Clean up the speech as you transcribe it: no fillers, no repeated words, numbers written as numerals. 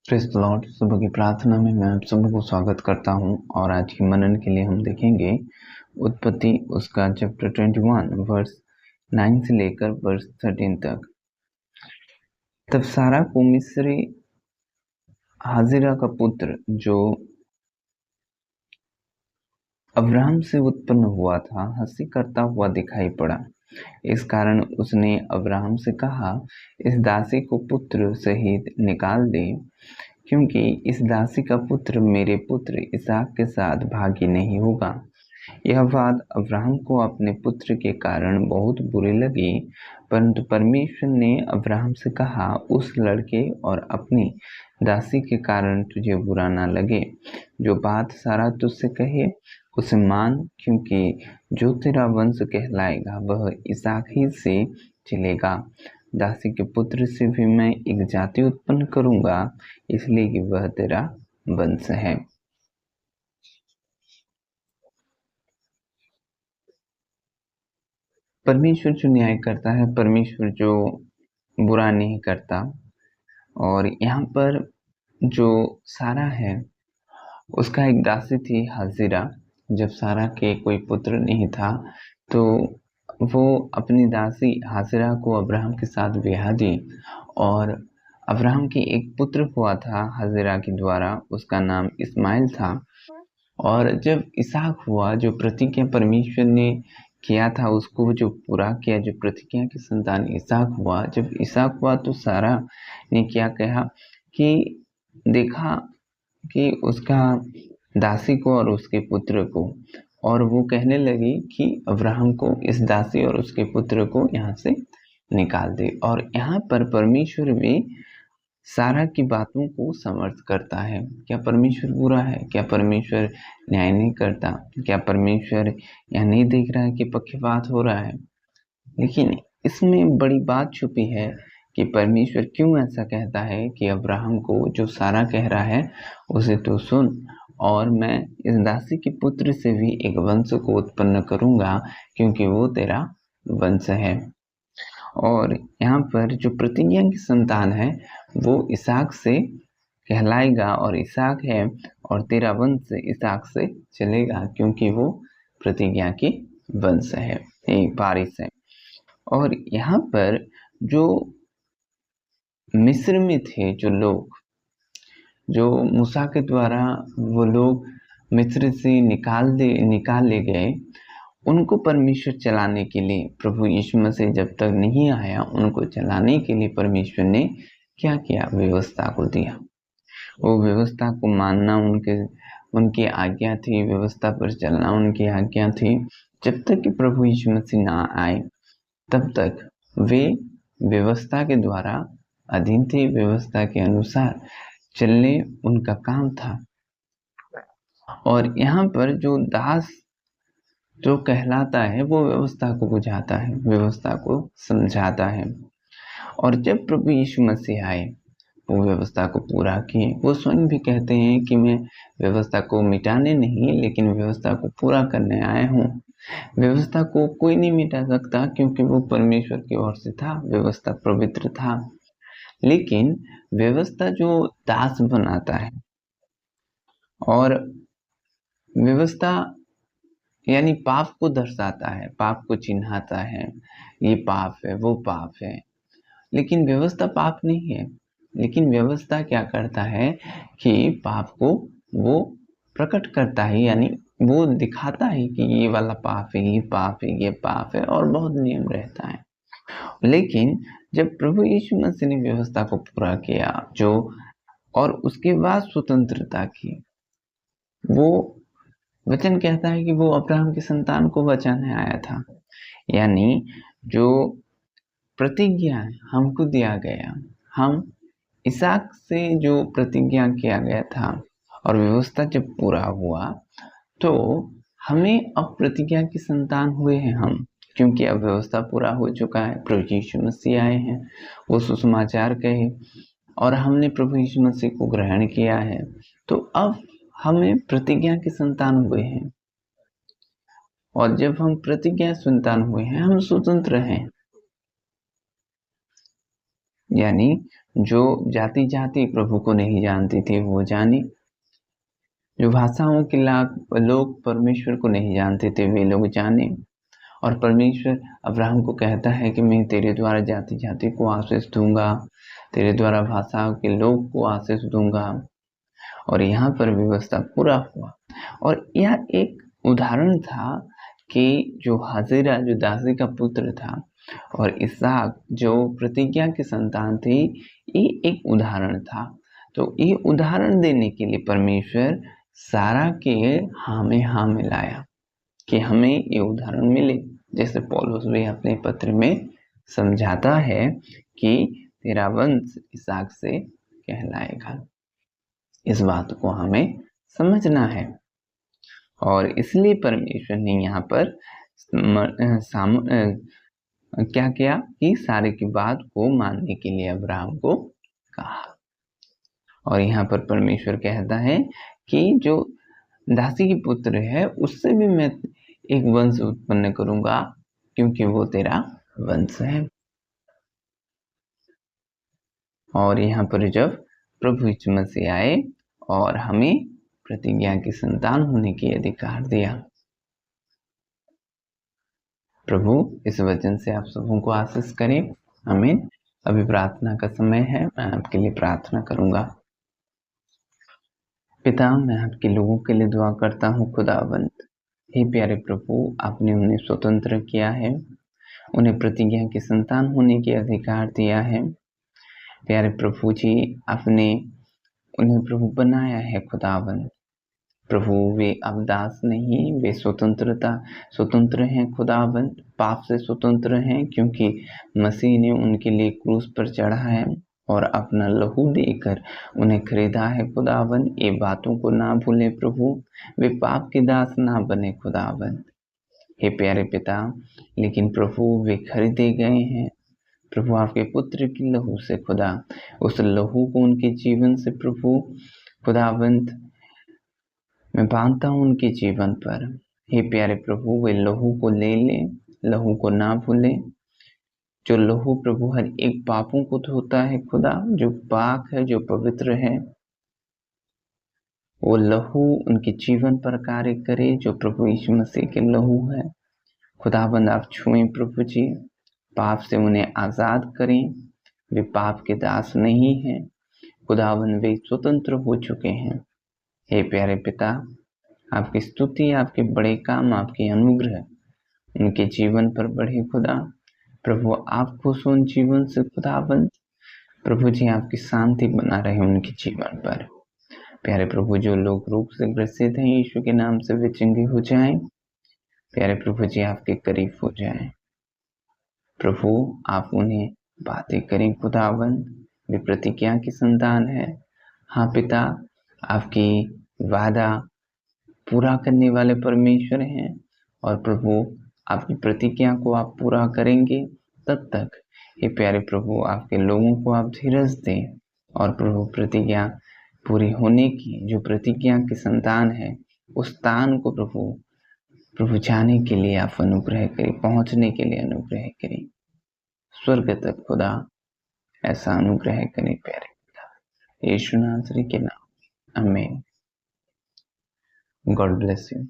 Praise the Lord. सुबह की प्रार्थना में मैं आप सभी को स्वागत करता हूं और आज की मनन के लिए हम देखेंगे उत्पत्ति उसका चैप्टर 21 वर्स 9 से लेकर वर्स 13 तक। तब सारा को मिस्री हाजिरा का पुत्र जो अब्राहम से उत्पन्न हुआ था हंसी करता हुआ दिखाई पड़ा। इस कारण उसने अब्राहम से कहा, इस दासी को पुत्र सहित निकाल दे, क्योंकि इस दासी का पुत्र मेरे पुत्र इसहाक के साथ भागी नहीं होगा। यह बात अब्राहम को अपने पुत्र के कारण बहुत बुरी लगी, परंतु परमेश्वर ने अब्राहम से कहा, उस लड़के और अपनी दासी के कारण तुझे बुरा न लगे। जो बात सारा तुझसे कहे उसे मान, क्योंकि जो तेरा वंश कहलाएगा वह इसहाक ही से चलेगा। दासी के पुत्र से भी मैं एक जाति उत्पन्न करूंगा, इसलिए कि वह तेरा वंश है। परमेश्वर जो न्याय करता है, परमेश्वर जो बुरा नहीं करता। और यहाँ पर जो सारा है उसका एक दासी थी हाजिरा। जब सारा के कोई पुत्र नहीं था तो वो अपनी दासी हाजिरा को अब्राहम के साथ ब्याह दी और अब्राहम की एक पुत्र हुआ था हाजिरा के द्वारा, उसका नाम इस्माइल था। और जब इसहाक हुआ, जो प्रतिज्ञा परमेश्वर ने किया था उसको जो पूरा किया, जो प्रतिज्ञा की संतान इसहाक हुआ। जब इसहाक हुआ तो सारा ने क्या कहा कि देखा कि उसका दासी को और उसके पुत्र को, और वो कहने लगी कि अब्राहम को इस दासी और उसके पुत्र को यहाँ से निकाल दे। और यहाँ पर परमेश्वर भी सारा की बातों को समर्थ करता है। क्या परमेश्वर बुरा है? क्या परमेश्वर न्याय नहीं करता? क्या परमेश्वर यह नहीं देख रहा है कि पक्षपात हो रहा है? लेकिन इसमें बड़ी बात छुपी है कि परमेश्वर क्यों ऐसा कहता है कि अब्राहम को जो सारा कह रहा है उसे तो सुन, और मैं इस दासी के पुत्र से भी एक वंश को उत्पन्न करूंगा, क्योंकि वो तेरा वंश है। और यहाँ पर जो प्रतिज्ञा की संतान है वो इसहाक से कहलाएगा, और इसहाक है और तेरा वंश इसहाक से चलेगा, क्योंकि वो प्रतिज्ञा की वंश है, वारिस है। और यहाँ पर जो मिस्र में थे जो लोग, जो मूसा के द्वारा वो लोग मिस्र से निकाल ले गए, उनको परमेश्वर चलाने के लिए, प्रभु यीशु मसीह जब तक नहीं आया, उनको चलाने के लिए परमेश्वर ने क्या किया? व्यवस्था को दिया। वो व्यवस्था को मानना उनकी आज्ञा थी, व्यवस्था पर चलना उनकी आज्ञा थी। जब तक कि प्रभु यीशु मसीह ना आए तब तक वे व्यवस्था के द्वारा अधीन थे, व्यवस्था के अनुसार चलने उनका काम था। और यहाँ पर जो दास जो कहलाता है वो व्यवस्था को बुझाता है, व्यवस्था को समझाता है। और जब प्रभु यीशु मसीह आए वो व्यवस्था को पूरा किए। वो स्वयं भी कहते हैं कि मैं व्यवस्था को मिटाने नहीं लेकिन व्यवस्था को पूरा करने आया हूँ। व्यवस्था को कोई नहीं मिटा सकता, क्योंकि वो परमेश्वर की ओर से था, व्यवस्था पवित्र था। लेकिन व्यवस्था जो दास बनाता है, और व्यवस्था यानी पाप को दर्शाता है, पाप को चिन्हाता है, ये पाप है, वो पाप है। लेकिन व्यवस्था पाप नहीं है। लेकिन व्यवस्था क्या करता है कि पाप को वो प्रकट करता है, यानी वो दिखाता है कि ये वाला पाप है, ये पाप है, ये पाप है, और बहुत नियम रहता है। लेकिन जब प्रभु यीशु मसीह ने व्यवस्था को पूरा किया जो, और उसके बाद स्वतंत्रता की, वो वचन कहता है कि वो अब्राहम की संतान को बचाने आया था। यानी जो प्रतिज्ञा हमको दिया गया, हम इसहाक से जो प्रतिज्ञा किया गया था, और व्यवस्था जब पूरा हुआ तो हमें अब प्रतिज्ञा की संतान हुए हैं हम, क्योंकि अब व्यवस्था पूरा हो चुका है। प्रभु यीशु मसीह आए हैं, वो सुसमाचार कहे, और हमने प्रभु यीशु मसीह को ग्रहण किया है। तो अब हमें प्रतिज्ञा की संतान हुए हैं, और जब हम प्रतिज्ञा संतान हुए हैं हम स्वतंत्र हैं। यानी जो जाति जाति प्रभु को नहीं जानती थी वो जानी, जो भाषाओं के लोग परमेश्वर को नहीं जानते थे वे लोग जाने। और परमेश्वर अब्राहम को कहता है कि मैं तेरे द्वारा जाति जाति को आशीष दूंगा, तेरे द्वारा भाषाओं के लोग को आशीष दूंगा। और यहाँ पर व्यवस्था पूरा हुआ। और यह एक उदाहरण था कि जो हाजिरा जो दासी का पुत्र था और इसहाक जो प्रतिज्ञा की संतान थी, ये एक उदाहरण था। तो ये उदाहरण देने के लिए परमेश्वर सारा के हाँ में हाँ मिलाया कि हमें ये उदाहरण मिले। जैसे पौलुस भी अपने पत्र में समझाता है कि तेरा वंश इसहाक से कहलाएगा। इस बात को हमें समझना है और इसलिए परमेश्वर ने यहाँ पर क्या किया कि सारे की बात को मानने के लिए अब्राहम को कहा। और यहाँ पर परमेश्वर कहता है कि जो दासी की पुत्र है उससे भी मैं एक वंश उत्पन्न करूंगा, क्योंकि वो तेरा वंश है। और यहाँ पर जब प्रभु यीशु मसीह आए और हमें प्रतिज्ञा की संतान होने की अधिकार दिया। प्रभु इस वचन से आप सबों को आशीष करें। आमीन। अभी प्रार्थना का समय है, मैं आपके लिए प्रार्थना करूंगा। पिता, मैं आपके लोगों के लिए दुआ करता हूँ खुदावंद। हे प्यारे प्रभु, आपने उन्हें स्वतंत्र किया है, उन्हें प्रतिज्ञा की संतान होने की अधिकार दिया है। प्यारे प्रभु जी, आपने उन्हें प्रभु बनाया है खुदावंद। प्रभु वे अब दास नहीं, वे स्वतंत्र हैं खुदावंद, पाप से स्वतंत्र हैं, क्योंकि मसीह ने उनके लिए क्रूस पर चढ़ा है और अपना लहू देकर उन्हें खरीदा है खुदावंद। ये बातों को ना भूले प्रभु, वे पाप के दास ना बने खुदावंद। हे प्यारे पिता, लेकिन प्रभु वे खरीदे गए हैं प्रभु आपके पुत्र की लहू से खुदा। उस लहू को उनके जीवन से प्रभु खुदावंद मैं बांधता हूँ उनके जीवन पर। हे प्यारे प्रभु, वे लहू को ले लें, लहू को ना भूलें। जो लहू प्रभु हर एक पापों को धोता है खुदा, जो पाक है, जो पवित्र है, वो लहू उनके जीवन पर कार्य करे, जो प्रभु यीशु मसीह के लहू है। खुदाबंद आप छुएं प्रभु जी, पाप से उन्हें आजाद करें। वे पाप के दास नहीं हैं खुदाबंद, वे स्वतंत्र हो चुके हैं। हे प्यारे पिता, आपकी स्तुति, आपके बड़े काम, आपके अनुग्रह उनके जीवन पर बढ़े खुदा। प्रभु आप खुश हो उन जीवन से खुदाबंद। प्रभु जी आपकी शांति बना रहे उनके जीवन पर। प्यारे प्रभु, जो लोग रोग से ग्रसित हैं यीशु के नाम से वे चंगे हो जाएं। प्यारे प्रभु जी आपके करीब हो जाएं। प्रभु आप उन्हें बातें करें खुदाबंद, वे प्रतिज्ञा की संतान है। हाँ पिता, आपकी वादा पूरा करने वाले परमेश्वर हैं और प्रभु आपकी प्रतिज्ञा को आप पूरा करेंगे। तब तक ये प्यारे प्रभु आपके लोगों को आप धीरज दें और प्रभु प्रतिज्ञा पूरी होने की, जो प्रतिज्ञा की संतान है, उस स्थान को प्रभु जाने के लिए आप अनुग्रह करें, पहुंचने के लिए अनुग्रह करें, स्वर्ग तक खुदा ऐसा अनुग्रह करें प्यारे पिता, यीशु नासरी के नाम, आमीन। God bless you.